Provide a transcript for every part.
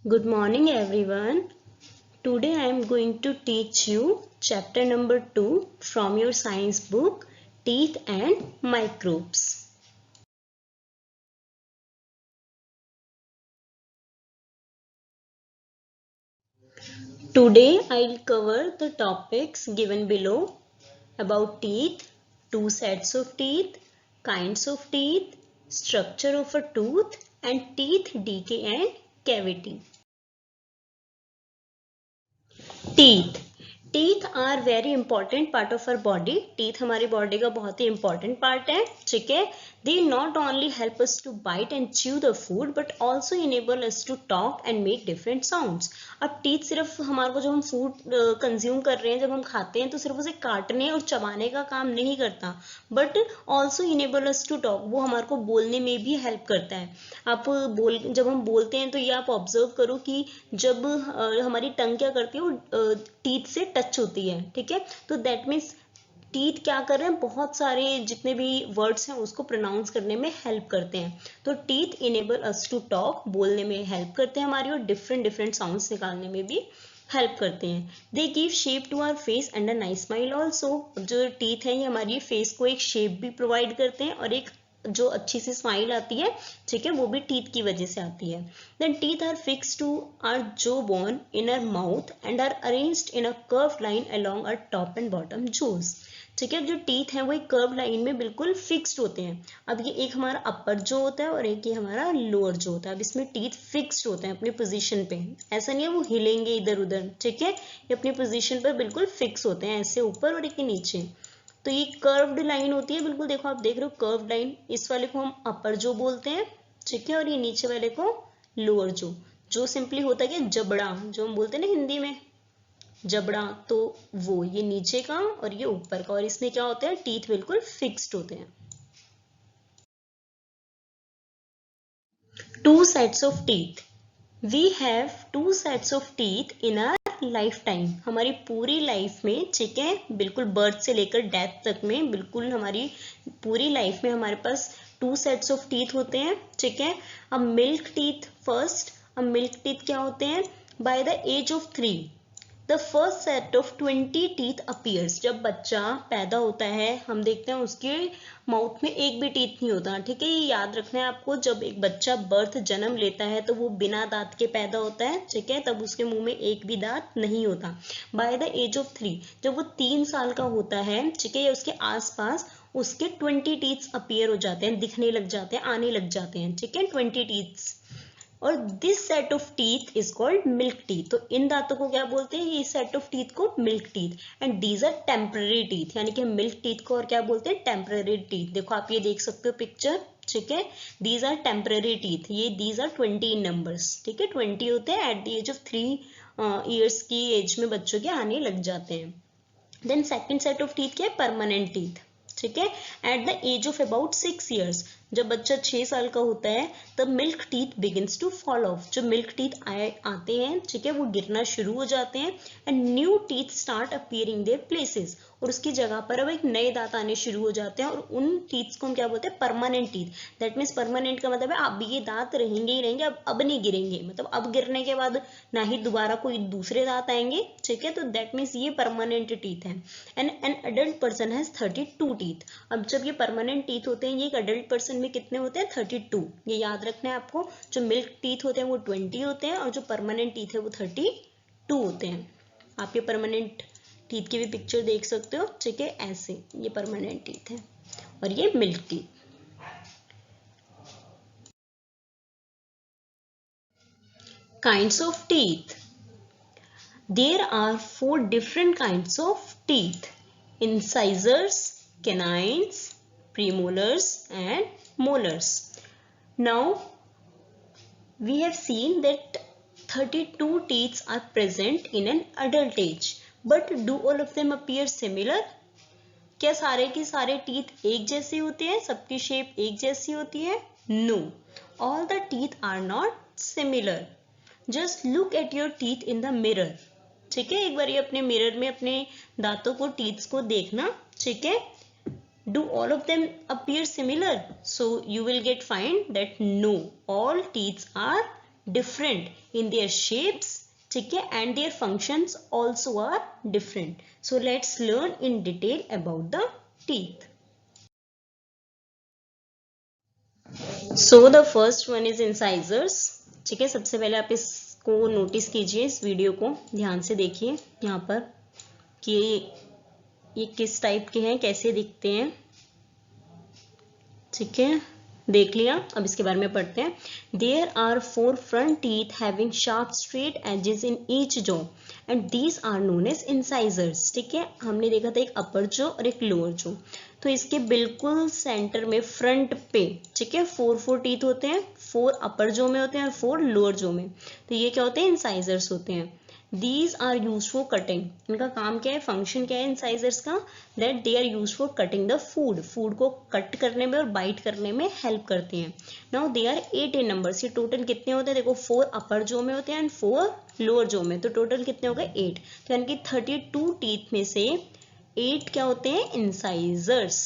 Good morning everyone. Today I am going to teach you chapter number 2 from your science book Teeth and Microbes. Today I will cover the topics given below about teeth, two sets of teeth, kinds of teeth, structure of a tooth and teeth decay and cavity. Teeth teeth are very important part of our body teeth हमारी body का बहुत ही important part है ठीक है they not only help us to bite and chew the food but also enable us to talk and make different sounds. अब teeth सिर्फ हमारे को जब हम फूड कंज्यूम कर रहे हैं जब हम खाते हैं तो सिर्फ उसे काटने और चबाने का काम नहीं करता but also enable us to talk. वो हमारे को बोलने में भी हेल्प करता है. जब हम बोलते हैं तो ये आप ऑब्जर्व करो कि जब हमारी टंग क्या करती है वो टीथ से टच होती है ठीक है. तो दैट मीन्स टीथ क्या कर रहे हैं बहुत सारे जितने भी वर्ड्स हैं उसको प्रोनाउंस करने में हेल्प करते हैं. तो teeth enable us to talk बोलने में हेल्प करते हैं हमारी और डिफरेंट डिफरेंट साउंड्स निकालने में भी हेल्प करते हैं. They give shape to our face and a nice smile also. जो टीथ है ये हमारी फेस को एक शेप भी प्रोवाइड करते हैं और एक जो अच्छी सी स्माइल आती है ठीक है वो भी टीथ की वजह से आती है. Then teeth are fix to our jaw bone in our mouth and are arranged in a curve line along our top and bottom jaws. ठीक है जो टीथ हैं वो एक कर्व लाइन में बिल्कुल फिक्स्ड होते हैं. अब ये एक हमारा अपर जो होता है और एक ये हमारा लोअर जो होता है. अब इसमें टीथ फिक्स्ड होते हैं अपनी पोजीशन पे. ऐसा नहीं है वो हिलेंगे इधर उधर ठीक है. ये अपनी पोजीशन पर बिल्कुल फिक्स होते हैं ऐसे ऊपर और एक नीचे. तो ये कर्व्ड लाइन होती है बिल्कुल. देखो आप देख रहे हो कर्व्ड लाइन. इस वाले को हम अपर जो बोलते हैं ठीक है और ये नीचे वाले को लोअर जो. जो सिंपली होता है कि जबड़ा जो हम बोलते हैं ना हिंदी में जबड़ा. तो वो ये नीचे का और ये ऊपर का और इसमें क्या होता है टीथ बिल्कुल फिक्स्ड होते हैं. Two sets of teeth. We have two sets of teeth in our lifetime. हमारी पूरी लाइफ में ठीक है बिल्कुल बर्थ से लेकर डेथ तक में बिल्कुल हमारी पूरी लाइफ में हमारे पास टू सेट्स ऑफ टीथ होते हैं ठीक है. अब मिल्क टीथ फर्स्ट. अब मिल्क टीथ क्या होते हैं by the age of 3 the first set of 20 teeth appears. जब बच्चा पैदा होता है हम देखते हैं उसके माउथ में एक भी टीथ नहीं होता ठीक है. ये याद रखना है आपको. जब एक बच्चा बर्थ जन्म लेता है तो वो बिना दांत के पैदा होता है ठीक है. तब उसके मुंह में एक भी दांत नहीं होता. बाय द एज ऑफ 3 जब वो 3 साल का होता है ठीक है या उसके आसपास उसके 20 टीथ्स अपीयर हो जाते हैं दिखने लग जाते हैं आने लग जाते हैं ठीक है 20 टीथ्स. और this set of teeth is called milk teeth. तो इन दांतों को क्या बोलते हैं ये सेट ऑफ टीथ को milk teeth. And these are temporary teeth. यानी कि मिल्क टीथ को और क्या बोलते हैं टेम्पररी टीथ. देखो आप ये देख सकते हो पिक्चर ठीक है. These are temporary teeth. ये दीज आर 20 इन नंबर्स ठीक है. 20 होते हैं at the age of 3 years की एज में बच्चों के आने लग जाते हैं. Then second set of teeth क्या है परमानेंट टीथ ठीक है. At the age of about 6 years जब बच्चा 6 साल का होता है तब milk teeth begins to fall off. जो मिल्क टीथ आते हैं ठीक है वो गिरना शुरू हो जाते हैं. And new teeth start appearing their places. और उसकी जगह पर अब एक नए दांत आने शुरू हो जाते हैं और उन टीथ्स को हम क्या बोलते हैं permanent teeth. That means permanent का मतलब है अब ये दांत रहेंगे ही रहेंगे. अब नहीं गिरेंगे. मतलब अब गिरने के बाद ना ही दोबारा कोई दूसरे दांत आएंगे ठीक है. तो दैट मीन्स ये परमानेंट टीथ है. And an adult person has 32 teeth. अब जब ये परमानेंट टीथ होते हैं ये एक अडल्ट पर्सन में कितने होते हैं 32. ये याद रखना है आपको. जो मिल्क टीथ होते हैं वो 20 होते हैं और जो परमानेंट टीथ है वो 32 होते हैं. आप ये परमानेंट टीथ की भी पिक्चर देख सकते हो ठीक है. ऐसे ये परमानेंट टीथ है और ये milk teeth. Kinds of teeth. There are 4 different kinds of teeth: incisors, canines, premolars and molars. Now we have seen that 32 teeth are present in an adult age, but do all of them appear similar? क्या सारे के सारे teeth एक जैसे होते हैं सबकी shape एक जैसी होती है? No, all the teeth are not similar. Just look at your teeth in the mirror. ठीक है एक बार ये अपने मिरर में अपने दांतों को टीथ्स को देखना ठीक है. Do all of them appear similar? So you will get find that no, all teeth are different in their shapes, ठीक है, and their functions also are different. So let's learn in detail about the teeth. So the first one is incisors. ठीक है, सबसे पहले आप इसको notice कीजिए, इस वीडियो को ध्यान से देखिए यहाँ पर कि ये किस टाइप के हैं, कैसे दिखते हैं. ठीक है, देख लिया. अब इसके बारे में पढ़ते हैं. There are 4 front teeth having sharp straight edges in each jaw and these are known as incisors. ठीक है, हमने देखा था एक अपर जॉ और एक लोअर जॉ. तो इसके बिल्कुल सेंटर में फ्रंट पे, ठीक है, 4 टीथ होते हैं. 4 अपर जॉ में होते हैं और 4 लोअर जॉ में. तो ये क्या होते हैं? इंसाइजर्स होते हैं. These are used for cutting. इनका काम क्या है, फंक्शन क्या है इंसाइजर्स का? That they are used for cutting the food. Food को कट करने में और बाइट करने में हेल्प करते हैं. Now they are 8 in numbers. ये टोटल कितने होते हैं? देखो 4 अपर जो में होते हैं एंड 4 लोअर जो में. तो टोटल कितने हो गए? 8. तो यानी कि 32 टीथ में से 8 क्या होते हैं? इंसाइजर्स.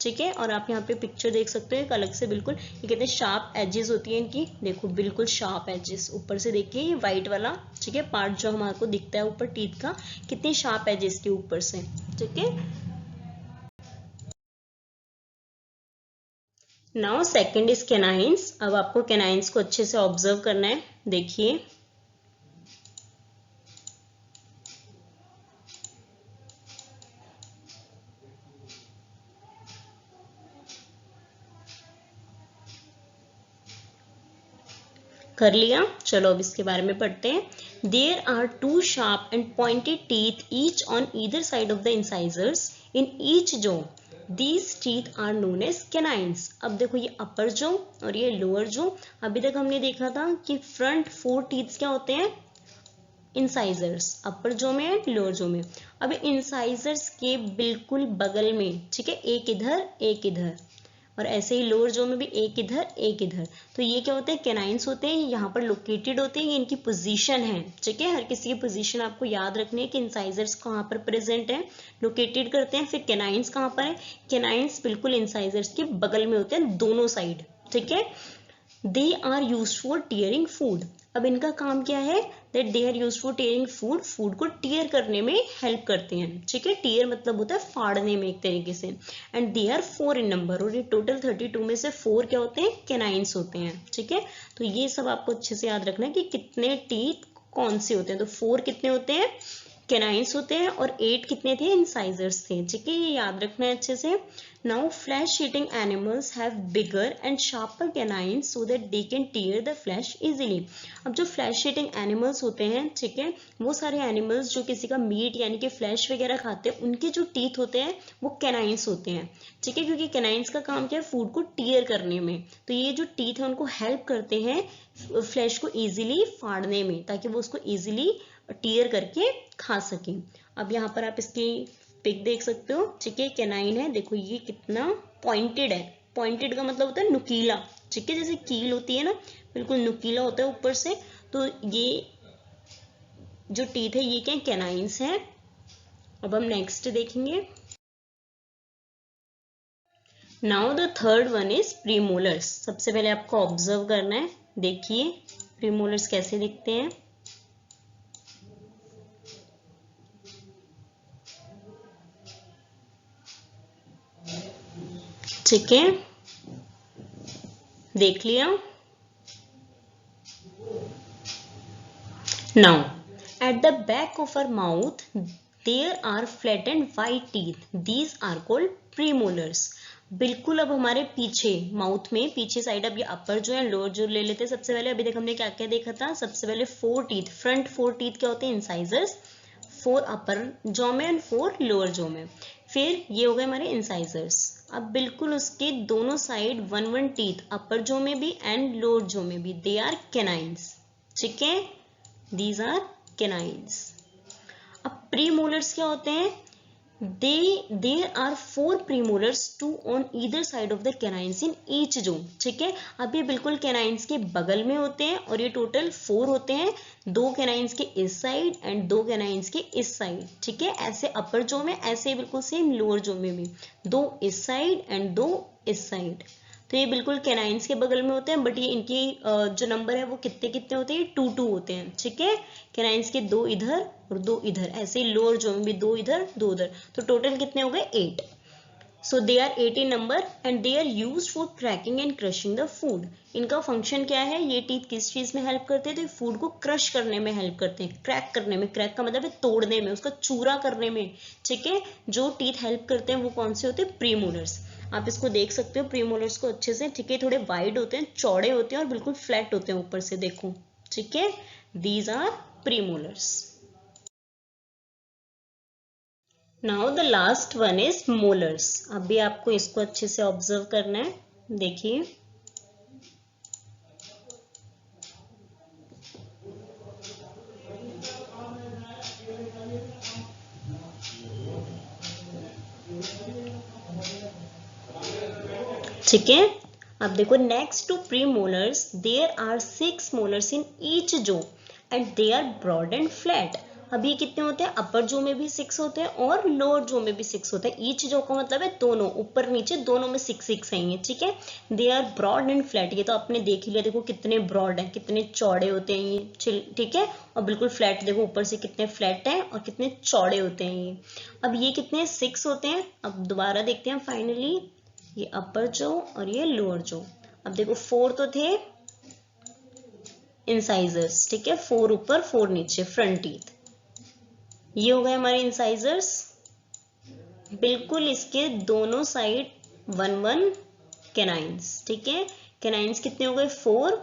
ठीक है, और आप यहाँ पे पिक्चर देख सकते हो एक अलग से बिल्कुल, ये कितने शार्प एजेस होती है इनकी. देखो बिल्कुल शार्प एजेस. ऊपर से देखिए ये व्हाइट वाला, ठीक है, पार्ट जो हमारे को दिखता है ऊपर टीथ का, कितने शार्प एजेस के ऊपर से. ठीक है, नाउ सेकंड इज कैनाइन्स. अब आपको कैनाइन्स को अच्छे से ऑब्जर्व करना है. देखिए कर लिया. चलो अब इसके बारे में पढ़ते हैं. There are 2 sharp and pointed teeth each on either side of the incisors in each jaw. These teeth are known as canines. अब देखो ये अपर जॉ और ये लोअर जॉ. अभी तक हमने देखा था कि फ्रंट 4 टीथ क्या होते हैं? इंसाइजर्स. अपर जॉ में एंड लोअर जॉ में. अब इंसाइजर्स के बिल्कुल बगल में, ठीक है, एक इधर एक इधर, और ऐसे ही लोअर जो में भी एक इधर एक इधर. तो ये क्या होते हैं? कैनाइन्स होते हैं. यहाँ पर लोकेटेड होते हैं. ये इनकी पोजीशन है. ठीक है, हर किसी की पोजीशन आपको याद रखनी है कि इंसाइजर्स कहाँ पर प्रेजेंट है, लोकेटेड करते हैं. फिर कैनाइन्स कहाँ पर है? कैनाइन्स बिल्कुल इंसाइजर्स के बगल में होते हैं, दोनों साइड. ठीक है, they are used for tearing food. अब इनका काम क्या है? That they are used for tearing food. Food को टीयर करने में हेल्प करते हैं. ठीक है, टीयर मतलब होता है फाड़ने में एक तरीके से. And they are 4 in number. और ये टोटल 32 में से 4 क्या होते हैं? कैनाइन्स होते हैं. ठीक है, तो ये सब आपको अच्छे से याद रखना है कि कितने टीथ कौन से होते हैं. तो 4 कितने होते हैं? कैनाइन्स होते हैं, और 8 कितने थे? इंसाइजर्स थे. ठीक है, ये याद रखना है अच्छे से. Now flesh eating animals have bigger and sharper canines so that they can tear the flesh easily. अब जो फ्लैश ईटिंग एनिमल्स होते हैं, ठीक है, वो सारे एनिमल्स जो किसी का मीट यानी कि फ्लैश वगैरह खाते हैं, उनके जो टीथ होते हैं वो कैनाइन्स होते हैं. ठीक है, क्योंकि कैनाइन्स का काम क्या है? फूड को टीयर करने में. तो ये जो टीथ है उनको हेल्प करते हैं फ्लैश को इजीली फाड़ने में, ताकि वो उसको इजीली टीयर करके खा सकें. अब यहाँ पर आप इसकी पिक देख सकते हो. ठीक है, कैनाइन है. देखो ये कितना पॉइंटेड है. पॉइंटेड का मतलब होता है नुकीला. ठीक है, जैसे कील होती है ना, बिल्कुल नुकीला होता है ऊपर से. तो ये जो टीथ है ये क्या? कैनाइन्स हैं. अब हम नेक्स्ट देखेंगे. Now the third one is premolars. सबसे पहले आपको ऑब्जर्व करना है. देखिए प्रीमोलर्स कैसे दिखते हैं. ठीक है, देख लिया. Now at the back of our mouth there are flattened white teeth. These are called premolars. बिल्कुल अब हमारे पीछे माउथ में पीछे साइड, अब ये अपर जो है लोअर जो ले लेते हैं सबसे पहले. अभी तक हमने क्या क्या देखा था? सबसे पहले 4 टीथ, फ्रंट 4 टीथ क्या होते हैं? इंसाइजर्स. 4 अपर जॉ में एंड 4 लोअर जॉ में. फिर ये हो गए हमारे इंसाइजर्स. अब बिल्कुल उसके दोनों साइड 1 टीथ, अपर जो में भी एंड लोअर जो में भी, दे आर कैनाइन्स. ठीक है, दीज आर कैनाइन्स. अब प्रीमोलर्स क्या होते हैं? There are 4 premolars, 2 on either side of the canines in each jaw. ठीक है, अब ये बिल्कुल कैनाइन्स के बगल में होते हैं, और ये टोटल 4 होते हैं. 2 कैनाइन्स के इस साइड एंड 2 कैनाइन्स के इस साइड. ठीक है, ऐसे अपर जो में, ऐसे बिल्कुल सेम लोअर जो में भी, 2 इस साइड एंड 2 इस साइड. तो ये बिल्कुल कैनाइंस के बगल में होते हैं, बट ये इनकी जो नंबर है वो कितने कितने होते हैं, 2 2 होते हैं, ठीक है। कैनाइंस के 2 इधर और 2 इधर, ऐसे ही लोअर जो में भी 2 इधर 2 उधर, तो टोटल कितने हो गए 8। So they are 8 in number and they are used for cracking and crushing the food. इनका फंक्शन क्या है, ये टीथ किस चीज में हेल्प करते हैं, तो ये फूड को क्रश करने में हेल्प करते हैं, क्रैक करने में, क्रैक का मतलब है तोड़ने में, उसका चूरा करने में, ठीक है। जो टीथ हेल्प करते हैं वो कौन से होते हैं, प्रीमोलर्स। आप इसको देख सकते हो प्रीमोलर्स को अच्छे से, ठीक है। थोड़े वाइड होते हैं, चौड़े होते हैं और बिल्कुल फ्लैट होते हैं ऊपर से, देखो, ठीक है। These are premolars. Now the last one is molars. अभी आपको इसको अच्छे से ऑब्जर्व करना है, देखिए। ठीक है, अब देखो, next to premolars there are 6 molars in each jaw and they are broad and flat. अब ये कितने होते हैं, अपर जो में भी 6 होते हैं और लोअर जो में भी 6 होते हैं। ईच जो का मतलब है दोनों, ऊपर नीचे दोनों में 6 6 है, ठीक है। They are broad and flat, ये तो आपने देख ही लिया, देखो कितने ब्रॉड हैं, कितने चौड़े होते हैं ये, ठीक है। और बिल्कुल फ्लैट, देखो ऊपर से कितने फ्लैट हैं और कितने चौड़े होते हैं ये। अब ये कितने 6 होते हैं, अब दोबारा देखते हैं फाइनली, ये अपर जो और ये लोअर जो। अब देखो 4 तो थे इंसाइजर्स, ठीक है, 4 ऊपर 4 नीचे, फ्रंट टीथ। ये हो गए हमारे इंसाइजर्स, बिल्कुल इसके दोनों साइड 1 1 कैनाइंस, ठीक है। कैनाइंस कितने हो गए, 4,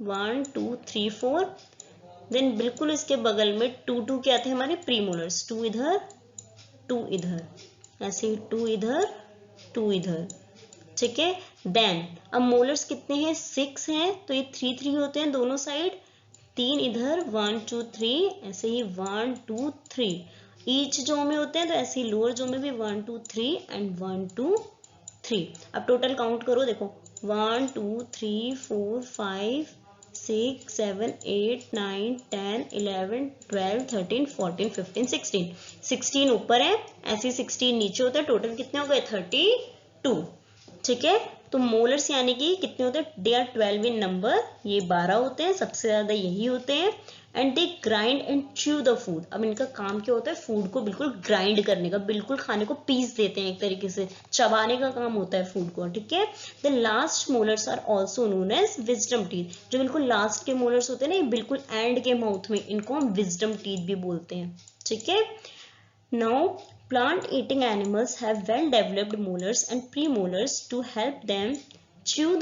1 2 3 4। देन बिल्कुल इसके बगल में 2 2 क्या थे हमारे, प्रीमोलर्स, 2 इधर 2 इधर, ऐसे ही 2 इधर 2 इधर, ठीक है। देन अब मोलर्स कितने हैं, 6 हैं, तो ये 3 3 होते हैं दोनों साइड, 3 इधर 1 2 3, ऐसे ही 1 2 3। ईच जो में होते हैं, तो ऐसे ही लोअर जो में भी 1 2 3 एंड 1 2 3। अब टोटल काउंट करो, देखो 1 2 3 4 5 6 7 8 9 10 11 12 13 14 15 16। 16 ऊपर है, ऐसे 16 नीचे होते हैं, टोटल कितने हो गए, 32, ठीक है। तो मोलर्स यानी कि कितने होते हैं, दे आर 12 इन नंबर, ये 12 होते हैं, सबसे ज्यादा यही होते हैं। And they grind and chew the food. अब इनका काम क्या होता है, फूड को बिल्कुल ग्राइंड करने का, बिल्कुल खाने को पीस देते हैं, एक तरीके से चबाने का काम होता है फूड को, ठीक है। The last molars are also known as wisdom teeth. जो बिल्कुल लास्ट के मोलर्स होते हैं ना, ये बिल्कुल एंड के माउथ में, इनको हम विजडम टीथ भी बोलते हैं, ठीक है। Now, plant-eating animals have well-developed molars and premolars to help them chew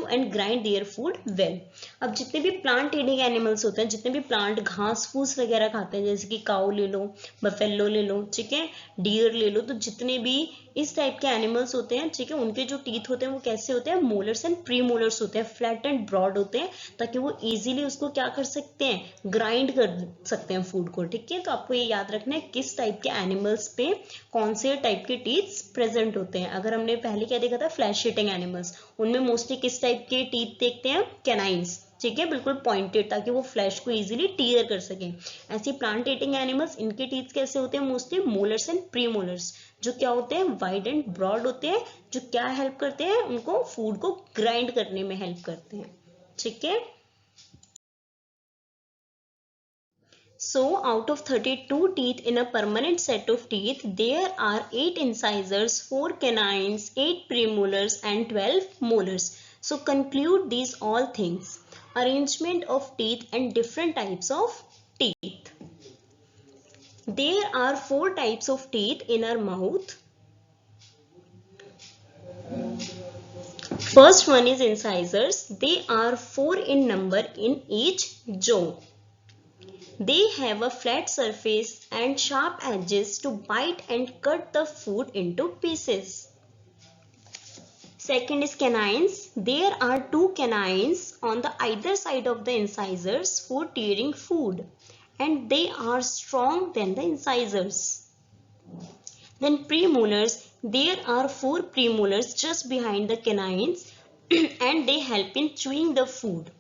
and grind their food well. अब जितने भी प्लांट ईटिंग एनिमल्स होते हैं, जितने भी प्लांट घास फूस वगैरह खाते हैं, जैसे कि काऊ ले लो, बफेलो ले लो, ठीक है, डियर ले लो, तो जितने भी इस टाइप के एनिमल्स होते हैं, ठीक है, उनके जो टीथ होते हैं वो कैसे होते हैं, मोलर्स एंड प्री मोलर्स होते हैं, फ्लैट एंड ब्रॉड होते हैं, ताकि वो इजीली उसको क्या कर सकते हैं, ग्राइंड कर सकते हैं फूड को, ठीक है। तो आपको ये याद रखना है किस टाइप के एनिमल्स पे कौन से टाइप के टीथ प्रेजेंट होते हैं। अगर हमने पहले क्या देखा था, फ्लैश ईटिंग एनिमल्स, उनमें मोस्टली किस टाइप के टीथ देखते हैं, कैनाइंस, ठीक है, बिल्कुल पॉइंटेड, ताकि वो फ्लैश को इजीली टीयर कर सके। ऐसी प्लांट ईटिंग एनिमल्स, इनके टीथ कैसे होते हैं, mostly molars and pre molars, जो क्या होते हैं, वाइड एंड ब्रॉड होते हैं, जो क्या हेल्प करते हैं, उनको फूड को ग्राइंड करने में हेल्प करते हैं, ठीक है। So, out of 32 teeth in a permanent set of teeth, there are 8 incisors, 4 canines, 8 premolars and 12 molars. So, conclude these all things. Arrangement of teeth and different types of teeth. There are 4 types of teeth in our mouth. First one is incisors. They are 4 in number in each jaw. They have a flat surface and sharp edges to bite and cut the food into pieces. Second is canines. There are 2 canines on the either side of the incisors for tearing food, and they are stronger than the incisors. Then premolars. There are 4 premolars just behind the canines and they help in chewing the food.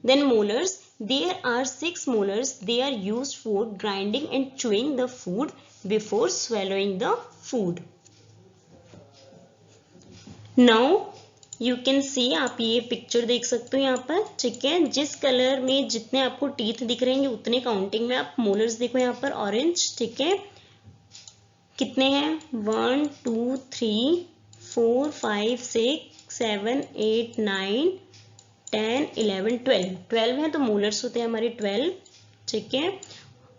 Then molars. There are 6 molars. They are used for grinding and chewing the food before swallowing the food. Now you can see, आप ये picture देख सकते हो यहाँ पर, ठीक है। जिस कलर में जितने आपको टीथ दिख रहे हैं उतने काउंटिंग में आप मोलर्स देखो यहाँ पर ऑरेंज, ठीक है। कितने हैं? 1 2 3 4 5 6 7 8 9 10 11 12 12 है, तो मोलर्स होते हैं हमारे 12, ठीक है।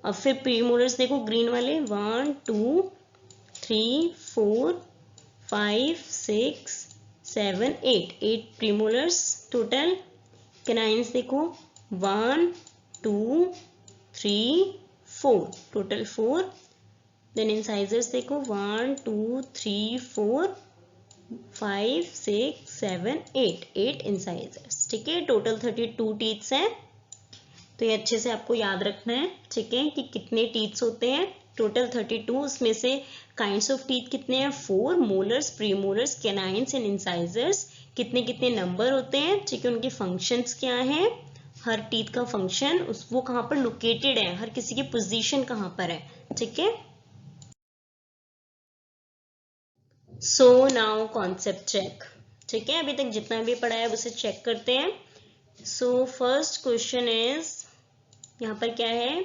अब फिर प्री मोलर्स देखो ग्रीन वाले, 1 2 3 4 5 6 7 8 प्रीमोलर्स टोटल। कैनाइंस देखो 1 2 3 4 टोटल 4। देन इंसाइजर्स देखो 1 2 3 4 5 6 7 8 इंसाइजर्स, ठीक है। टोटल 32 टीथ्स हैं। तो ये अच्छे से आपको याद रखना है, ठीक है, कि कितने टीथ्स होते हैं। टोटल 32, उसमें से काइंड्स ऑफ टीथ कितने हैं? 4, molars, premolars, canines and incisors. कितने कितने नंबर होते हैं, ठीक है। उनके फंक्शंस क्या हैं, हर टीथ का फंक्शन, उस वो कहाँ पर लोकेटेड है, हर किसी की पोजीशन कहाँ पर है, ठीक है। सो नाउ कॉन्सेप्ट चेक, ठीक है। अभी तक जितना भी पढ़ा है उसे चेक करते हैं। सो फर्स्ट क्वेश्चन इज, यहाँ पर क्या है,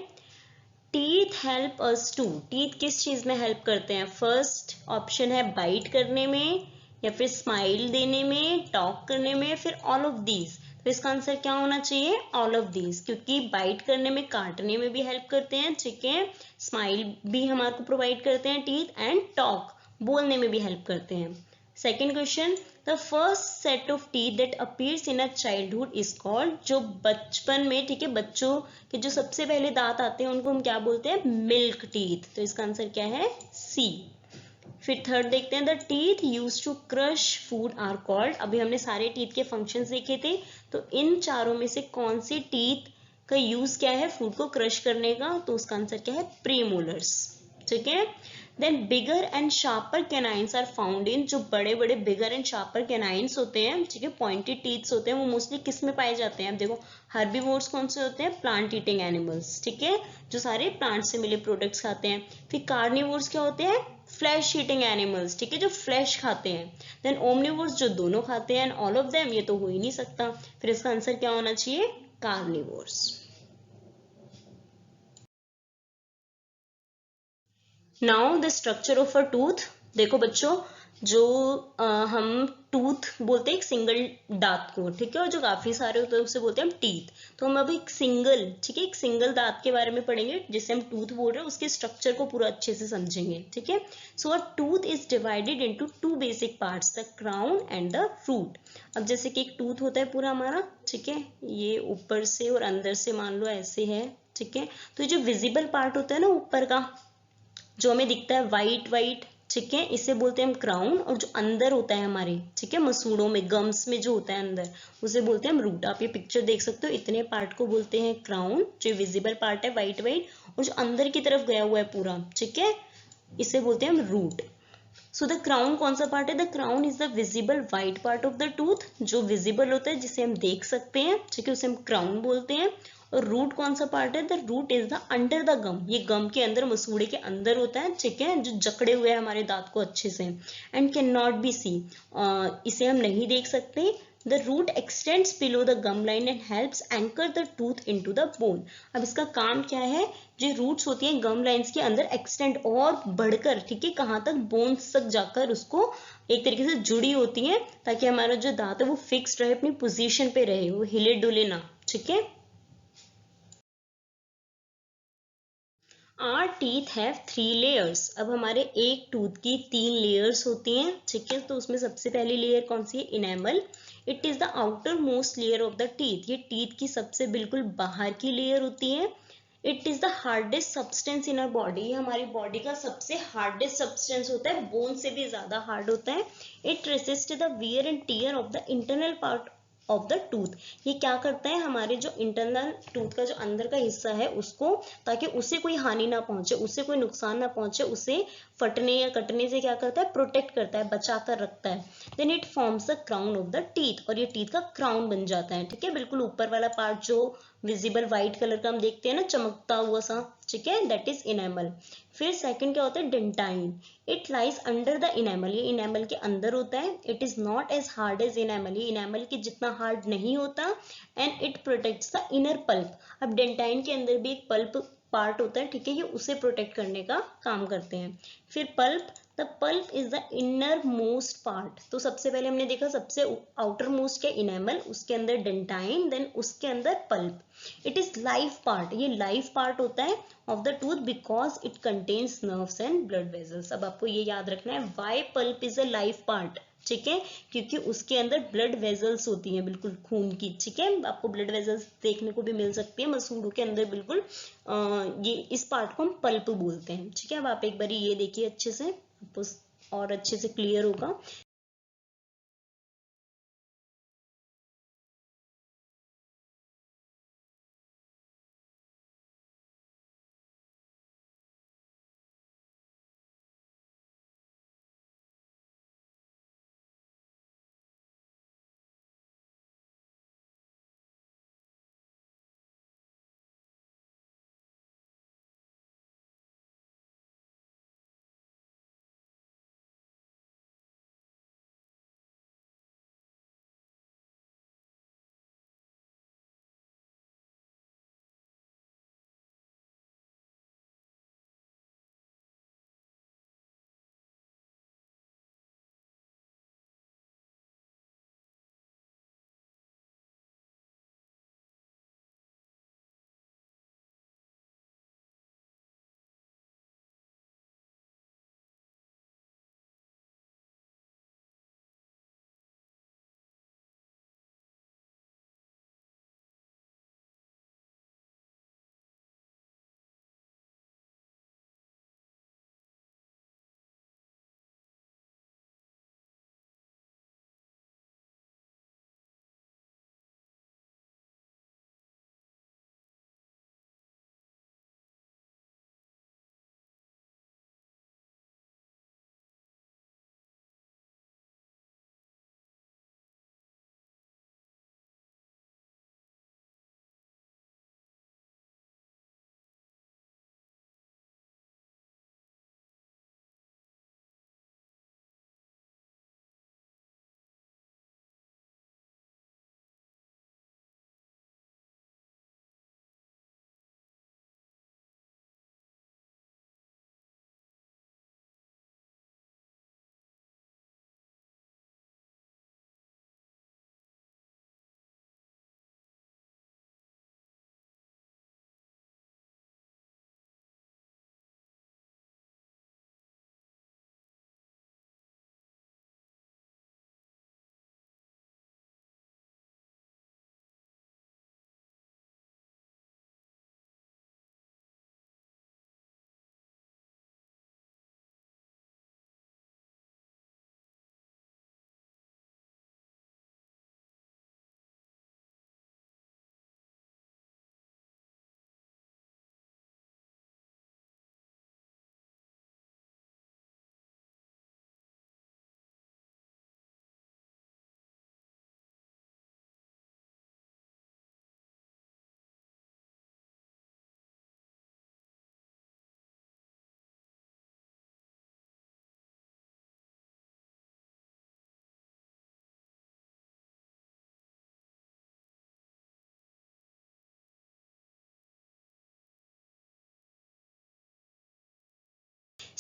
teeth help us to, teeth किस चीज में हेल्प करते हैं? फर्स्ट ऑप्शन है बाइट करने में, या फिर स्माइल देने में, टॉक करने में, फिर ऑल ऑफ दीज। तो इसका आंसर क्या होना चाहिए? ऑल ऑफ दीज, क्योंकि बाइट करने में, काटने में भी हेल्प करते हैं, ठीक है। स्माइल भी हमारे को प्रोवाइड करते हैं टीथ, एंड टॉक बोलने में भी हेल्प करते हैं। Second question, the first set of teeth that appears in a childhood is called, जो बचपन में, ठीक है, बच्चों के जो सबसे पहले दांत आते हैं उनको हम क्या बोलते हैं? Milk teeth. तो इसका आंसर क्या है? सी। फिर थर्ड देखते हैं, the teeth use to crush food are called. अभी हमने सारे टीथ के फंक्शंस देखे थे, तो इन चारों में से कौन सी टीथ का यूज क्या है फूड को क्रश करने का? तो उसका आंसर क्या है? प्रीमोलर्स, ठीक है। Then bigger and sharper canines are found in, जो बड़े बड़े बिगर एंड शार्पर कैनाइंस होते हैं, ठीक है, पॉइंटेड टीथ्स होते हैं, वो मोस्टली किस में पाए जाते हैं? अब देखो, हर्बीवोर्स कौन से होते हैं? प्लांट ईटिंग एनिमल्स, ठीक है, जो सारे प्लांट से मिले प्रोडक्ट्स खाते हैं। फिर कार्निवोर्स क्या होते हैं? फ्लैश ईटिंग एनिमल्स, ठीक है, जो फ्लैश खाते हैं। देन ओमनिवोर्स, जो दोनों खाते हैं, ऑल ऑफ देम, ये तो हो ही नहीं सकता। फिर इसका आंसर क्या होना चाहिए? Carnivores. Now the structure of a tooth. देखो बच्चों, जो हम टूथ बोलते हैं एक सिंगल दांत को, ठीक है, और जो काफी सारे होते हैं उसे बोलते हैं हम टीथ। तो हम अभी एक सिंगल, ठीक है, एक सिंगल दांत के बारे में पढ़ेंगे, जिसे हम टूथ बोल रहे हैं, उसके स्ट्रक्चर को पूरा अच्छे से समझेंगे, ठीक है। So a tooth is divided into two basic parts, the crown and the root. अब जैसे कि एक टूथ होता है पूरा हमारा, ठीक है, ये ऊपर से और अंदर से मान लो ऐसे है, ठीक है। तो ये जो विजिबल पार्ट होता है ना ऊपर का, जो हमें दिखता है वाइट वाइट, ठीक है, इसे बोलते हैं हम क्राउन। और जो अंदर होता है हमारे, ठीक है, मसूड़ों में, गम्स में जो होता है अंदर, उसे बोलते हैं हम रूट। आप ये पिक्चर देख सकते हो, इतने पार्ट को बोलते हैं क्राउन, जो विजिबल पार्ट है वाइट वाइट, और जो अंदर की तरफ गया हुआ है पूरा, ठीक है, इसे बोलते हैं हम रूट। सो द क्राउन कौन सा पार्ट है? The crown is the visible white part of the tooth, जो विजिबल होता है, जिसे हम देख सकते हैं, ठीक है, उसे हम क्राउन बोलते हैं। और रूट कौन सा पार्ट है? The root is the under the gum, ये गम के अंदर, मसूड़े के अंदर होता है, ठीक है, जो जकड़े हुए हैं हमारे दांत को अच्छे से। And can not be see, इसे हम नहीं देख सकते। The root extends below the gum line and helps anchor the tooth into the bone. अब इसका काम क्या है? जो रूट्स होती हैं गम लाइंस के अंदर एक्सटेंड और बढ़कर, ठीक है, कहाँ तक? बोन्स तक जाकर उसको एक तरीके से जुड़ी होती हैं, ताकि हमारा जो दांत है वो फिक्स रहे, अपनी पोजीशन पे रहे, वो हिले डुले ना, ठीक है। Are teeth have 3 layers. अब हमारे एक टूथ की 3 लेयर्स होती हैं, ठीक है। तो उसमें सबसे पहली लेयर कौन सी है? Enamel. It is the outer most layer of the teeth, ये टीथ की सबसे बिल्कुल बाहर की लेयर होती है। It is the hardest substance in our body, ये हमारी बॉडी का सबसे हार्डेस्ट सब्सटेंस होता है, बोन से भी ज्यादा हार्ड होता है। It resist the wear and tear of the internal part of the tooth. ये क्या करता है, हमारे जो इंटरनल टूथ का जो अंदर का हिस्सा है उसको, ताकि उसे कोई हानि ना पहुंचे, उसे कोई नुकसान ना पहुंचे, उसे फटने या कटने से क्या करता है, प्रोटेक्ट करता है, बचा कर रखता है। Then it forms the crown of the teeth, और ये टीथ का क्राउन बन जाता है। ठीक है, बिल्कुल ऊपर वाला पार्ट जो विजिबल व्हाइट कलर का हम देखते हैं ना, चमकता हुआ सा, ठीक है, दैट इज इनेमल। फिर सेकंड क्या होता है, dentine. It lies under the enamel, ये इनेमल के अंदर होता है। It is not as hard as enamel, ये इनेमल के जितना हार्ड नहीं होता। And it protects the inner pulp. अब डेंटाइन के अंदर भी एक पल्प पार्ट होता है, ठीक है, ये उसे प्रोटेक्ट करने का काम करते हैं। फिर pulp, the pulp is the inner most part. तो सबसे पहले हमने देखा सबसे आउटर मोस्ट क्या, इनेमल, उसके अंदर डेंटाइन, देन उसके अंदर pulp. It is life part, ये लाइफ पार्ट होता है of the tooth because it contains nerves and blood vessels. अब आपको ये याद रखना है why pulp is a life part, ठीक है, क्योंकि उसके अंदर ब्लड वेजल्स होती हैं, बिल्कुल खून की। ठीक है, आपको ब्लड वेजल्स देखने को भी मिल सकती है मसूड़ों के अंदर, बिल्कुल ये इस पार्ट को हम पल्प बोलते हैं। ठीक है, अब आप एक बार ये देखिए अच्छे से, आपको और अच्छे से क्लियर होगा।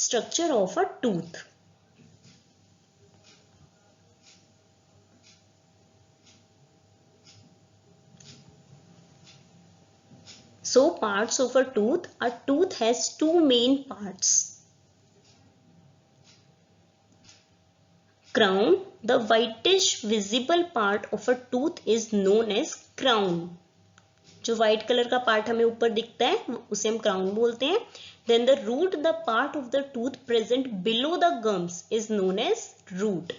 Structure of a tooth. So parts of a tooth. A tooth has two main parts. Crown. The whitish visible part of a tooth is known as crown. जो व्हाइट कलर का पार्ट हमें ऊपर दिखता है उसे हम crown बोलते हैं. Then the root, the part of the tooth present below the gums is known as root.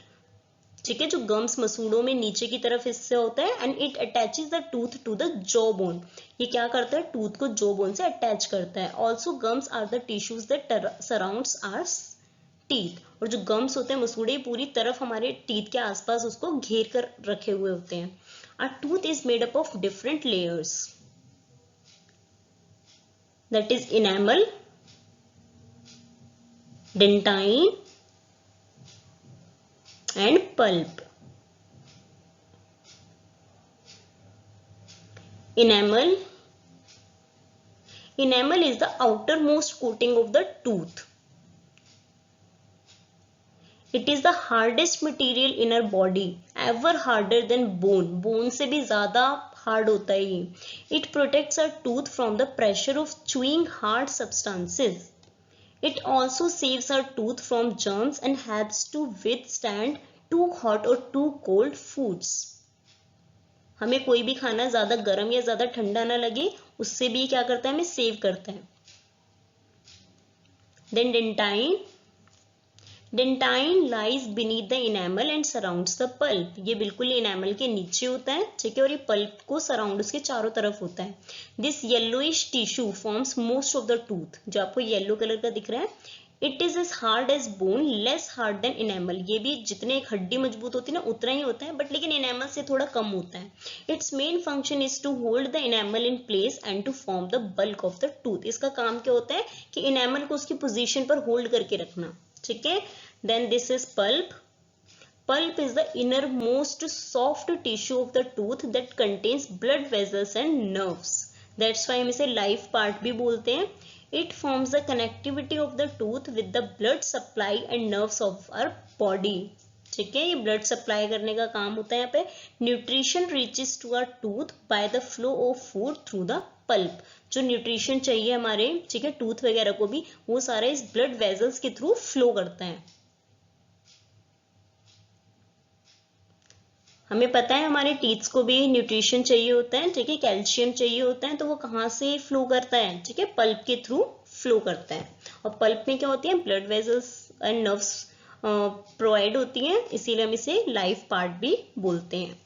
ठीक है, जो गम्स मसूड़ों में नीचे की तरफ हिस्से होता है, and it attaches the tooth to the jaw bone. ये क्या करता है, टूथ को जॉ बोन से अटैच करता है। Also gums are the tissues that surrounds our teeth. और जो गम्स होते हैं मसूड़े पूरी तरफ हमारे टीथ के आसपास उसको घेर कर रखे हुए होते हैं। Our tooth is made up of different layers, that is enamel, dentine and pulp. Enamel is the outermost coating of the tooth. It is the hardest material in our body, ever harder than bone. Bone से भी ज़्यादा hard होता है ये. It protects our tooth from the pressure of chewing hard substances. It also saves our tooth from germs and helps to withstand too hot or too cold foods. हमें कोई भी खाना ज़्यादा गर्म या ज़्यादा ठंडा ना लगे, उससे भी क्या करता है, हमें सेव करता है. Then dentine lies beneath the enamel and surrounds the pulp. ये बिल्कुल इनेमल के नीचे होता है, ठीक है, और ये पल्प को सराउंड उसके चारों तरफ होता है. This yellowish tissue forms most of the tooth. जो आपको येलो कलर का दिख रहा है, it is as hard as bone, less hard than enamel. ये भी जितने एक हड्डी मजबूत होती है ना उतना ही होता है, बट लेकिन इनेमल से थोड़ा कम होता है. Its main function is to hold the enamel in place and to form the bulk of the tooth. इसका काम क्या होता है कि इनेमल को उसकी पोजीशन पर होल्ड करके रखना, ठीक है. Then this is pulp. Pulp is the innermost soft tissue of the tooth that contains blood vessels and nerves. That's why हम इसे life part भी बोलते हैं. It forms the connectivity of the tooth with the blood supply and nerves of our body. ठीक है, ये blood supply करने का काम होता है यहाँ पे. Nutrition reaches to our tooth by the flow of food through the pulp. जो न्यूट्रिशन चाहिए हमारे, ठीक है, टूथ वगैरह को भी, वो सारा इस ब्लड वेजल्स के थ्रू फ्लो करता है. हमें पता है हमारे टीथ्स को भी न्यूट्रिशन चाहिए होता है, ठीक है, कैल्शियम चाहिए होता है, तो वो कहाँ से फ्लो करता है, ठीक है, पल्प के थ्रू फ्लो करता है. और पल्प में क्या होती है, blood vessels and nerves provide होती हैं, इसीलिए हम इसे लाइफ पार्ट भी बोलते हैं.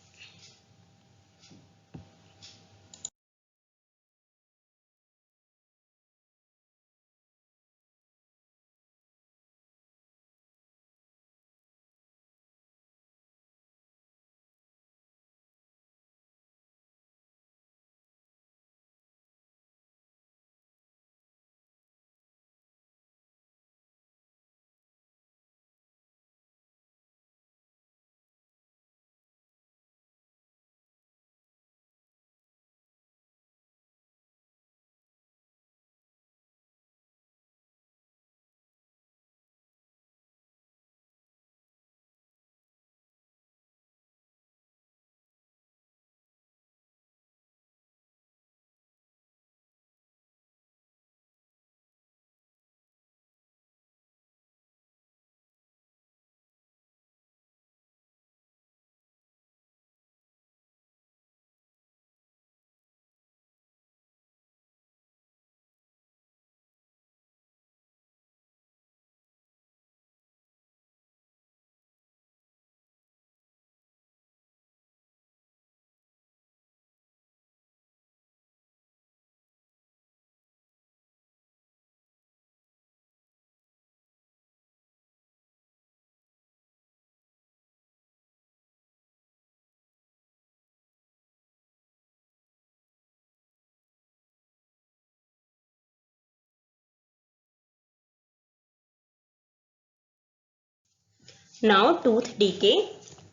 Now tooth decay.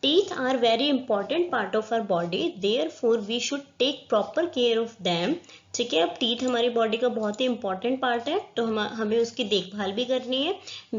Teeth are very important part of our body. Therefore we should take proper care of them. ठीक है, अब टीथ हमारी बॉडी का बहुत ही इंपॉर्टेंट पार्ट है, तो हमें उसकी देखभाल भी करनी है.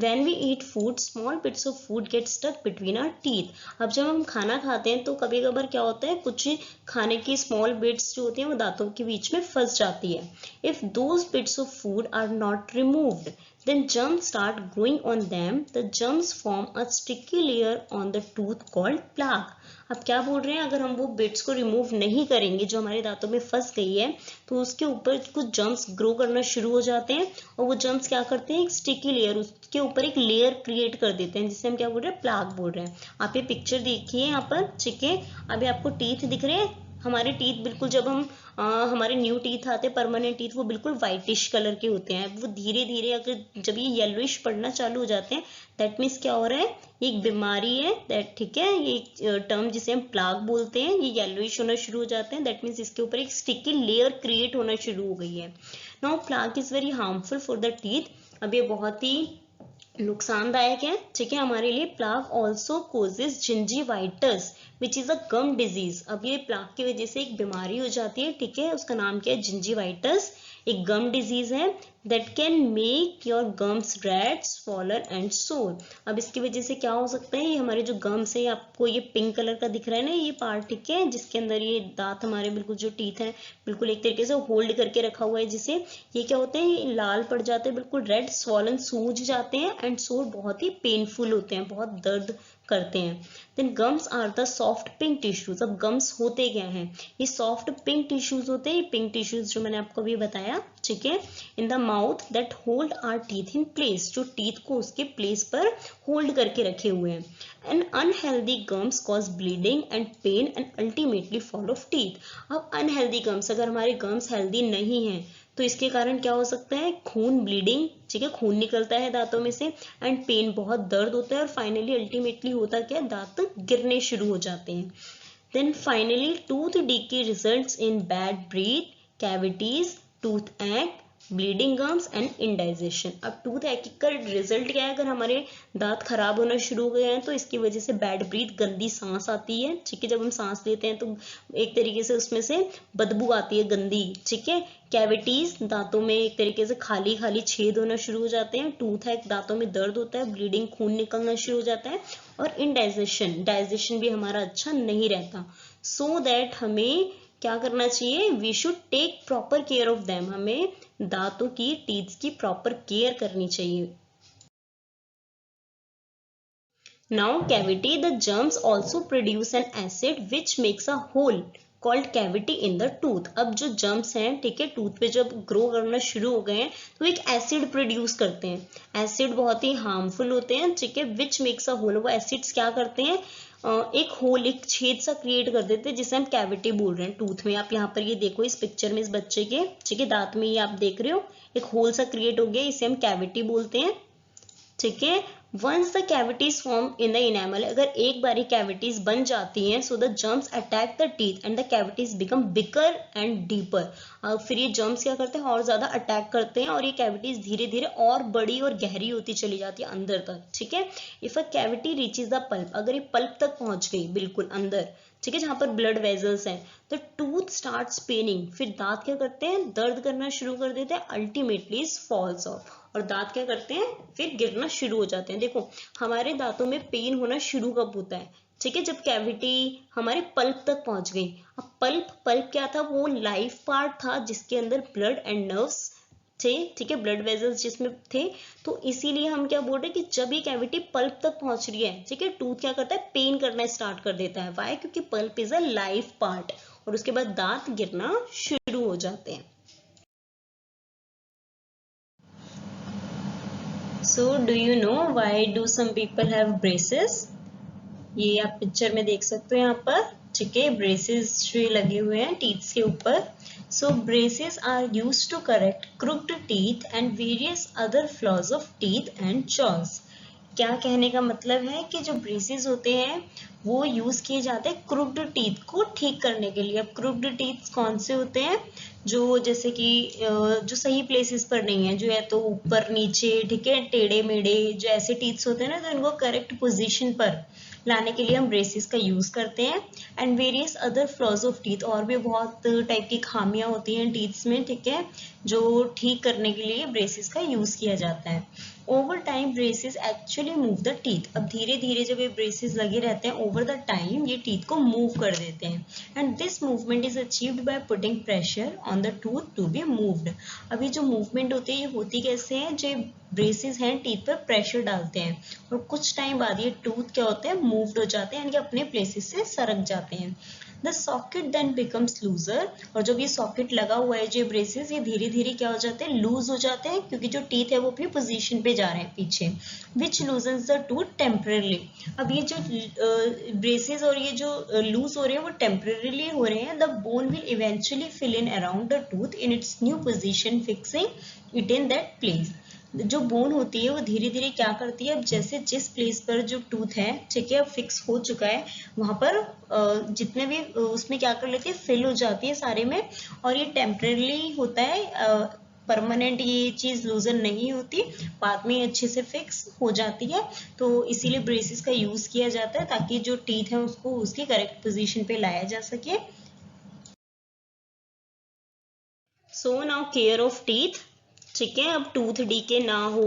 When we eat food, small bits of food get stuck between our teeth. अब जब हम खाना खाते हैं तो कभी कभार क्या होता है, कुछ खाने की स्मॉल बिट्स जो होती हैं वो दांतों के बीच में फंस जाती है. If those bits of food are not removed, Then germs start growing on them. The germs form a sticky layer on the tooth called plaque. अब क्या बोल रहे हैं, अगर हम वो बिट्स को रिमूव नहीं करेंगे जो हमारे दांतों में फंस गई है, तो उसके ऊपर कुछ जर्म्स ग्रो करना शुरू हो जाते हैं, और वो जर्म्स क्या करते हैं, एक स्टिकी लेयर, उसके ऊपर एक लेयर क्रिएट कर देते हैं, जिसे हम क्या बोल रहे हैं, प्लाक बोल रहे हैं। आप ये पिक्चर देखिए यहाँ पर, ठीक है, अभी आपको टीथ दिख रहे हैं। हमारे टीथ बिल्कुल जब हम हमारे न्यू टीथ आते हैं, परमानेंट टीथ, वो बिल्कुल व्हाइटिश कलर के होते हैं। वो धीरे धीरे अगर जब ये येलोइश पड़ना चालू हो जाते हैं, दैट मीन्स क्या हो रहा है, ये एक बीमारी है, दैट, ठीक है, ये एक टर्म जिसे हम प्लाक बोलते हैं, ये येलोइश होना शुरू हो जाते हैं, दैट मीन्स इसके ऊपर एक स्टिकी लेयर क्रिएट होना शुरू हो गई है। Now plaque is very harmful for the teeth. अब ये बहुत ही नुकसानदायक है, ठीक है, हमारे लिए। Plaque also causes gingivitis which is a gum disease. अब ये प्लाक की वजह से एक बीमारी हो जाती है, ठीक है, उसका नाम क्या है, जिंजीवाइटिस, एक गम डिजीज है, that can make your gums red, swollen and सोर। अब इसकी वजह से क्या हो सकता है, ये हमारे जो गम्स है, आपको ये पिंक कलर का दिख रहा है ना, ये पार्ट, ठीक है, जिसके अंदर ये दांत हमारे बिल्कुल जो टीथ है बिल्कुल एक तरीके से होल्ड करके रखा हुआ है, जिसे ये क्या होते हैं, ये लाल पड़ जाते हैं, बिल्कुल रेड, स्वॉलन, सूज जाते हैं, एंड सोर बहुत ही पेनफुल होते हैं, बहुत दर्द करते हैं। Then gums are the soft pink tissues. अब गम्स होते क्या हैं, ये सॉफ्ट पिंक टिश्यूज होते हैं, पिंक टिश्यूज जो मैंने आपको अभी बताया, ठीक है, in the mouth that hold our teeth in place, जो टीथ को उसके प्लेस पर होल्ड करके रखे हुए हैं। And unhealthy gums cause bleeding and pain and ultimately fall of teeth. अब अनहेल्दी गम्स, अगर हमारे गम्स हेल्दी नहीं है, तो इसके कारण क्या हो सकता है, खून, ब्लीडिंग, ठीक है, खून निकलता है दांतों में से, एंड पेन, बहुत दर्द होता है, और फाइनली अल्टीमेटली होता क्या है, दांत गिरने शुरू हो जाते हैं। Then finally tooth decay results in bad breath, cavities, tooth एक्ट, ब्लीडिंग गम्स एंड इंडाइजेशन। अब टूथ एक्ट का रिजल्ट क्या है, अगर हमारे दांत खराब होना शुरू हो गए हैं, तो इसकी वजह से बैड ब्रीथ, गंदी सांस आती है, ठीक है, जब हम सांस लेते हैं तो एक तरीके से उसमें से बदबू आती है गंदी, ठीक है। कैविटीज, दांतों में एक तरीके से खाली खाली छेद होना शुरू हो जाते हैं। टूथ एक्ट, दांतों में दर्द होता है, ब्लीडिंग, खून निकलना शुरू हो जाता है, और इंडाइजेशन, डाइजेशन भी हमारा अच्छा नहीं रहता। सो दैट हमें क्या करना चाहिए, we should take proper care of them, हमें दांतों की, टीथ की प्रॉपर केयर करनी चाहिए। Now cavity, the germs also produce an acid which makes a hole called cavity in the tooth. अब जो जर्म्स हैं, ठीक है, टूथ पे जब ग्रो करना शुरू हो गए हैं, तो एक एसिड प्रोड्यूस करते हैं। एसिड बहुत ही हार्मफुल होते हैं, ठीक है, विच मेक्स अ होल। वो एसिड्स क्या करते हैं, एक होल, एक छेद सा क्रिएट कर देते हैं, जिसे हम कैविटी बोल रहे हैं टूथ में। आप यहाँ पर ये देखो इस पिक्चर में, इस बच्चे के, ठीक है, दांत में ये आप देख रहे हो, एक होल सा क्रिएट हो गया, इसे हम कैविटी बोलते हैं, ठीक है। Once the cavities form in the enamel, अगर एक बारी कैविटीज बन जाती हैं, so the germs attack the teeth and the cavities become bigger and deeper. फिर ये जर्म्स क्या करते हैं, और ज्यादा अटैक करते हैं, और ये कैविटीज धीरे धीरे और बड़ी और गहरी होती चली जाती है अंदर तक, ठीक है। If a cavity reaches the pulp, अगर ये पल्प तक पहुंच गई बिल्कुल अंदर, ठीक है, जहां पर ब्लड वेजल्स हैं, तो टूथ स्टार्ट्स पेनिंग, फिर दांत क्या करते हैं, दर्द करना शुरू कर देते हैं, अल्टीमेटली फॉल्स ऑफ, और दांत क्या करते हैं, फिर गिरना शुरू हो जाते हैं। देखो हमारे दांतों में पेन होना शुरू कब होता है, ठीक है, जब कैविटी हमारे पल्प तक पहुंच गई। अब पल्प क्या था, वो लाइफ पार्ट था, जिसके अंदर ब्लड एंड नर्व्स थे, ठीक है, ब्लड वेजल्स जिसमें थे। तो इसीलिए हम क्या बोल रहे हैं कि जब ये कैविटी पल्प तक पहुंच रही है, ठीक है, टूथ क्या करता है, पेन करना स्टार्ट कर देता है। वाई, क्योंकि pulp is a life part, और उसके बाद दांत गिरना शुरू हो जाते हैं। So do you know why do some people have braces? ये आप पिक्चर में देख सकते हो यहाँ पर, ठीक है, ब्रेसेस जो लगे हुए हैं टीथ के ऊपर। So braces are used to correct crooked teeth and various other flaws of teeth and jaws. क्या कहने का मतलब है कि जो ब्रेसेस होते हैं वो यूज किए जाते हैं क्रुक्ड टीथ को ठीक करने के लिए। अब क्रुक्ड टीथ कौन से होते हैं, जो जैसे कि जो सही प्लेसेस पर नहीं है, जो है तो ऊपर नीचे, ठीक है, टेढ़े मेढ़े, जो ऐसे टीथ्स होते हैं ना, तो इनको करेक्ट पोजीशन पर लाने के लिए हम ब्रेसेस का यूज करते हैं। And various other flaws of teeth, और भी बहुत टाइप की खामियां होती हैं टीथ्स में, ठीक है, जो ठीक करने के लिए ब्रेसेस का यूज किया जाता है। Over time braces actually move the teeth. अब धीरे धीरे जब ये ब्रेसेस लगे रहते हैं ओवर द टाइम ये टीथ को मूव कर देते हैं। And this movement is achieved by putting pressure on the tooth to be moved. अब ये जो मूवमेंट होती है ये होती कैसे है, जो ब्रेसेस हैं टीथ पर प्रेशर डालते हैं और कुछ टाइम बाद ये टूथ क्या होते हैं, मूव्ड हो जाते हैं, यानी कि अपने प्लेसेस से सरक जाते हैं। The socket then becomes looser, और जब ये सॉकेट लगा हुआ है जो ब्रेसेस ये धीरे धीरे क्या हो जाते हैं, लूज हो जाते हैं, क्योंकि जो टीथ है वो अपनी पोजीशन पे जा रहे हैं पीछे। विच लूजन्स द टूथ टेम्परली। अब ये जो ब्रेसेस और ये जो लूज हो रहे हैं वो टेम्परली हो रहे हैं। The bone will eventually fill in around the tooth in its new position, fixing it in that place. जो बोन होती है वो धीरे धीरे क्या करती है, अब जैसे जिस प्लेस पर जो टूथ है, ठीक है, फिक्स हो चुका है, वहां पर जितने भी उसमें क्या कर लेती है, फिल हो जाती है सारे में। और ये टेम्परेली होता है, परमानेंट ये चीज लूजन नहीं होती, बाद में अच्छे से फिक्स हो जाती है। तो इसीलिए ब्रेसेस का यूज किया जाता है ताकि जो टीथ है उसको उसकी करेक्ट पोजीशन पे लाया जा सके। So now care of teeth, ठीक है। अब टूथ डीके ना हो,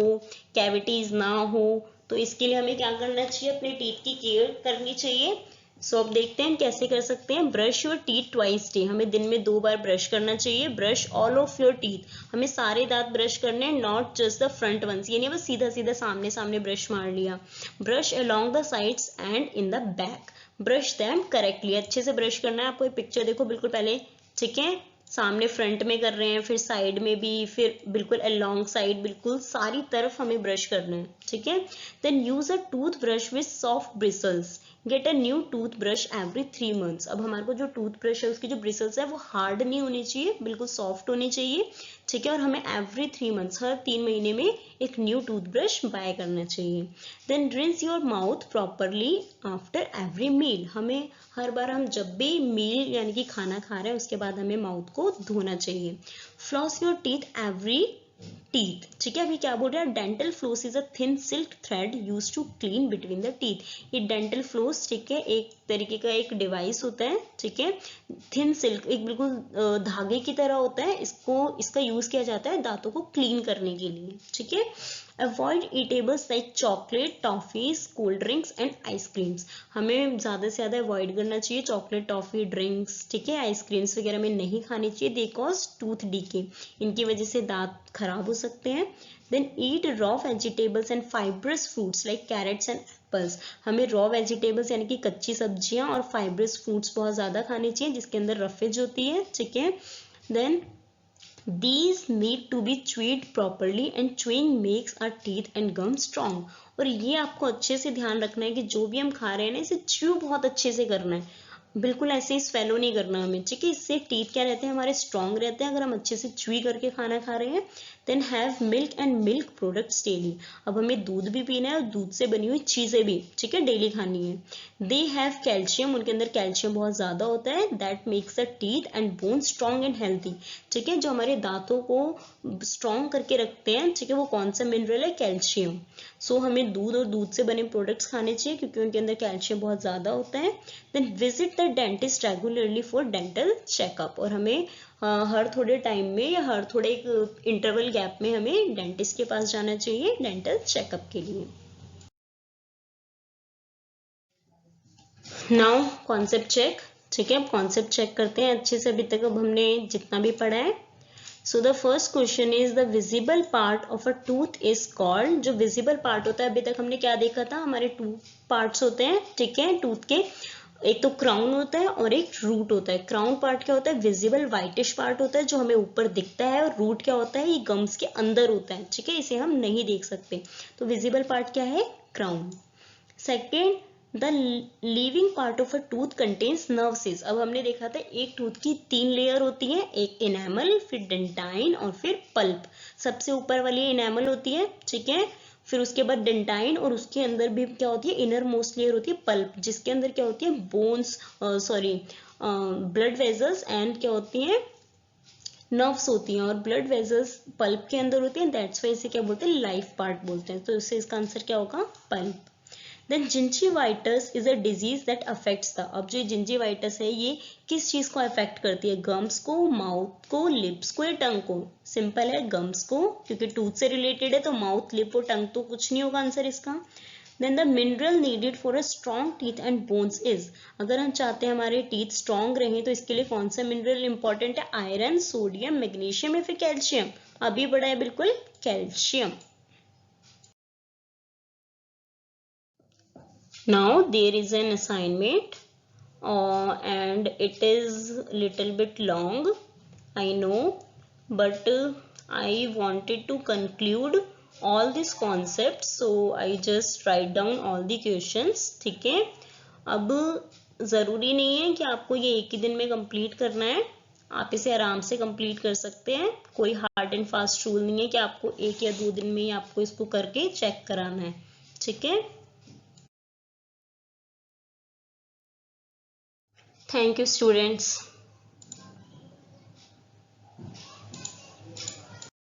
कैविटीज ना हो, तो इसके लिए हमें क्या करना चाहिए, अपने टीथ की केयर करनी चाहिए। सो अब देखते हैं कैसे कर सकते हैं। Brush your teeth twice day, हमें दिन में 2 बार ब्रश करना चाहिए। Brush all of your teeth, हमें सारे दांत ब्रश करने हैं, not just the front ones, ये नहीं बस सीधा सीधा सामने सामने ब्रश मार लिया। Brush along the sides and in the back, brush them correctly, अच्छे से ब्रश करना है। आपको पिक्चर देखो बिल्कुल पहले, ठीक है, सामने फ्रंट में कर रहे हैं, फिर साइड में भी, फिर बिल्कुल अलोंग साइड, बिल्कुल सारी तरफ हमें ब्रश करना है, ठीक है। Then use a tooth brush with soft bristles, get a new tooth brush every 3 months। अब हमारे को जो टूथ ब्रश है उसकी जो ब्रिसल्स है वो हार्ड नहीं होनी चाहिए, बिल्कुल सॉफ्ट होनी चाहिए, ठीक है। और हमें एवरी 3 months, हर 3 महीने में एक न्यू टूथ ब्रश बाय करना चाहिए। Then rinse your mouth properly after every meal, हमें हर बार हम जब भी मील यानी कि खाना खा रहे हैं उसके बाद हमें माउथ को धोना चाहिए। Floss your teeth every teeth, ठीक है। अभी क्या बोल रहे हैं, dental floss is a thin silk thread use to clean between the teeth. ये डेंटल फ्लोस, ठीक है, एक तरीके का एक डिवाइस होता है, ठीक है, थिन सिल्क, एक बिल्कुल धागे की तरह होता है, इसका यूज किया जाता है दांतों को क्लीन करने के लिए, ठीक है। Avoid eatables like chocolate, toffees, cold drinks and ice creams, हमें ज्यादा से ज्यादा अवॉइड करना चाहिए चॉकलेट, टॉफी, ड्रिंक्स, ठीक है, आइसक्रीम्स वगैरह में नहीं खानी चाहिए। दे कॉज टूथ डीके, इनकी वजह से दांत खराब हो सकते हैं। Then eat raw vegetables and fibrous fruits like carrots and apples, हमें रॉ वेजिटेबल्स यानी कि कच्ची सब्जियां और फाइब्रस फ्रूट्स बहुत ज्यादा खाने चाहिए जिसके अंदर रफेज होती है, ठीक है। Then these need to be chewed properly and chewing makes our teeth and gum strong। और ये आपको अच्छे से ध्यान रखना है कि जो भी हम खा रहे हैं ना इसे च्यू बहुत अच्छे से करना है, बिल्कुल ऐसे ही स्वेलो नहीं करना हमें, ठीक है। इससे टीथ क्या रहते हैं हमारे, स्ट्रॉन्ग रहते हैं अगर हम अच्छे से च्यूई करके खाना खा रहे हैं। Then have milk and milk products daily, अब हमें दूध भी पीना है और दूध से बनी हुई चीजें भी, ठीक है, डेली खानी है। दे हैव कैल्शियम, उनके अंदर कैल्शियम बहुत ज्यादा होता है। That makes the teeth and bone strong and healthy, ठीक है, जो हमारे दांतों को स्ट्रॉन्ग करके रखते हैं, ठीक है, वो कौन सा मिनरल है, कैल्शियम। सो हमें दूध और दूध से बने प्रोडक्ट्स खाने चाहिए क्योंकि उनके अंदर कैल्शियम बहुत ज्यादा होता है। Then visit the dentist regularly for dental checkup, और हमें हर थोड़े टाइम में या हर थोड़े इंटरवल गैप में हमें डेंटिस्ट के पास जाना चाहिए डेंटल चेकअप के लिए। नाउ कॉन्सेप्ट चेक, ठीक है, अब कॉन्सेप्ट चेक करते हैं अच्छे से। अभी तक अब हमने जितना भी पढ़ा है, so the first question is the visible part of a tooth is called, जो विजिबल पार्ट होता है, अभी तक हमने क्या देखा था, हमारे 2 पार्ट्स होते हैं, ठीक है, टूथ के, एक तो क्राउन होता है और एक रूट होता है। क्राउन पार्ट क्या होता है, विजिबल व्हाइटिश पार्ट होता है जो हमें ऊपर दिखता है, और रूट क्या होता है, ये गम्स के अंदर होता है, ठीक है, इसे हम नहीं देख सकते। तो विजिबल पार्ट क्या है, crown. Second, the living part of a tooth contains nerve cells, अब हमने देखा था एक टूथ की 3 लेयर होती है, एक इनेमल, फिर डेंटाइन और फिर पल्प। सबसे ऊपर वाली इनेमल होती है, ठीक है, फिर उसके बाद डेंटाइन, और उसके अंदर भी क्या होती है, इनर मोस्ट लेयर होती है पल्प, जिसके अंदर क्या होती है, bones, sorry, blood vessels and क्या होती है, नर्व्स होती हैं, और ब्लड वेजल्स पल्प के अंदर होती हैं, दैट्स वाई इसे क्या बोलते हैं, लाइफ पार्ट बोलते हैं। तो इससे इसका आंसर क्या होगा, pulp. Then gingivitis is a disease that affects the, अब जो जिंजीवाइटिस है ये किस चीज को अफेक्ट करती है, गम्स को, माउथ को, लिप्स को या टंग को? सिंपल है, गम्स को, क्योंकि टूथ से रिलेटेड है तो माउथ, लिप और टंग तो कुछ नहीं होगा आंसर इसका। Then the mineral needed for a strong teeth and bones is, अगर हम चाहते हैं हमारे टीथ स्ट्रॉन्ग रहें तो इसके लिए कौन सा मिनरल इंपॉर्टेंट है, आयरन, सोडियम, मैग्नीशियम या फिर कैल्शियम? अभी बड़ा है बिल्कुल calcium. Now there is an assignment and it is little bit long, I know, but I wanted to conclude all these concepts, so I just write down all the questions, ठीक है। अब ज़रूरी नहीं है कि आपको ये एक ही दिन में कंप्लीट करना है, आप इसे आराम से कंप्लीट कर सकते हैं, कोई हार्ड एंड फास्ट रूल नहीं है कि आपको 1 या 2 दिन में ही आपको इसको करके चेक कराना है, ठीक है। Thank you, students.